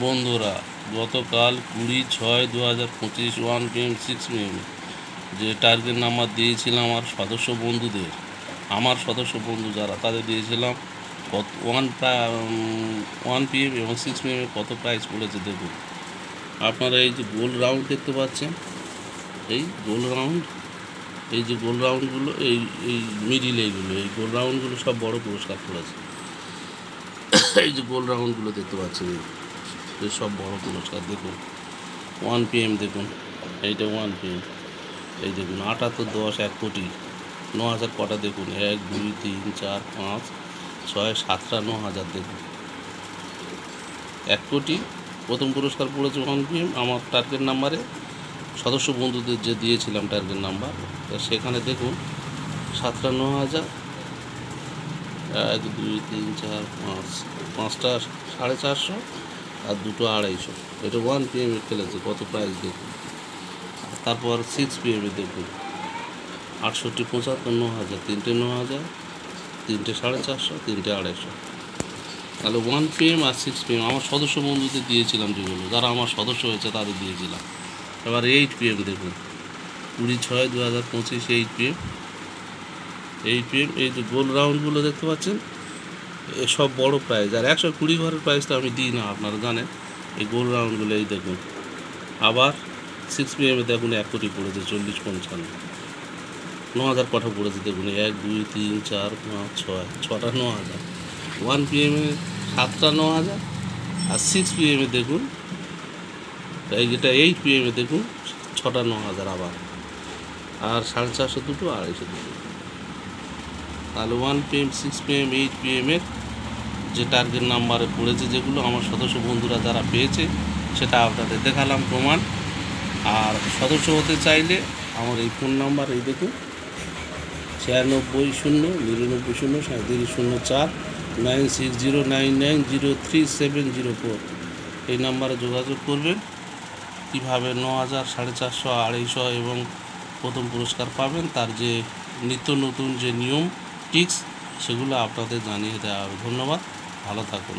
বন্ধুরা, গতকাল 20/6/2025 1 PM 6 PM যে টার্গেট নাম্বার দিয়েছিলাম আমার সদস্য বন্ধু যারা তাদের দিয়েছিলাম কত 1 PM এবং 6 PM কত প্রাইস পড়েছে দেখুন। আপনারা এই যে গোল রাউন্ড দেখতে পাচ্ছেন, এই গোল রাউন্ডগুলো এই এই মিডিল এই গোল রাউন্ডগুলো সব বড় পুরস্কার পড়েছে। এই যে গোল রাউন্ডগুলো দেখতে পাচ্ছেন, এই সব বড় পুরস্কার দেখুন। 1 PM দেখুন, এইটা 1 PM, এই দেখুন 78, 10, 1 কোটি 9,000 কটা দেখুন, 1 2 3 4 5 6 7টা 9,000 দেখুন। 1 কোটি প্রথম পুরস্কার পড়েছে 1 PM আমার টার্গেট নাম্বারে, সদস্য বন্ধুদের যে দিয়েছিলাম টার্গেট নাম্বার, তা সেখানে দেখুন 7টা 9,000, 1 2 3 4 5, 5টা 450 আর 2টো 250। এটা 1 PM খেলেছে, কত প্রাইস দেখুন। তারপর 6 PM দেখুন 68, 75, 9,000, 3টে 9,000, 3টে 450, 3টে 250। তাহলে 1 PM আর 6 PM আমার সদস্য বন্ধুদের দিয়েছিলাম, যেগুলো যারা আমার সদস্য হয়েছে তাদের দিয়েছিলাম। এবার 8 PM দেখুন, 20/6/2025 8 PM এই যে গোল রাউন্ডগুলো দেখতে পাচ্ছেন, এসব বড় প্রাইজ। আর 120 ঘরের প্রাইজটা আমি দিই না, আপনারা জানেন। এই গোল রাউন্ডগুলো এই দেখুন। আবার 6 PM দেখুন 1 কোটি পড়েছে, 40-55, 9,000 কটা পড়েছে দেখুন, 1 2 3 4 5 6, 6টা 9,000। 1 PM 7টা 9,000 আর 6 PM দেখুন, এই যেটা 8 PM দেখুন 6টা 9,000 আবার, আর 450, 2টো 250 দুটো। তাহলে 1 PM 6 PM 8 PM যে টার্গেট নাম্বারে পড়েছে, যেগুলো আমার সদস্য বন্ধুরা যারা পেয়েছে, সেটা আপনাদের দেখালাম প্রমাণ। আর সদস্য হতে চাইলে আমার এই ফোন নাম্বার, এই দেখুন 9600990704 9609903704, এই নাম্বারে যোগাযোগ করবেন। কীভাবে 9,000, 450, 250 এবং প্রথম পুরস্কার পাবেন, তার যে নিত্য নতুন যে নিয়ম টিক্স, সেগুলো আপনাদের জানিয়ে দেওয়া হবে। ধন্যবাদ, ভালো থাকুন।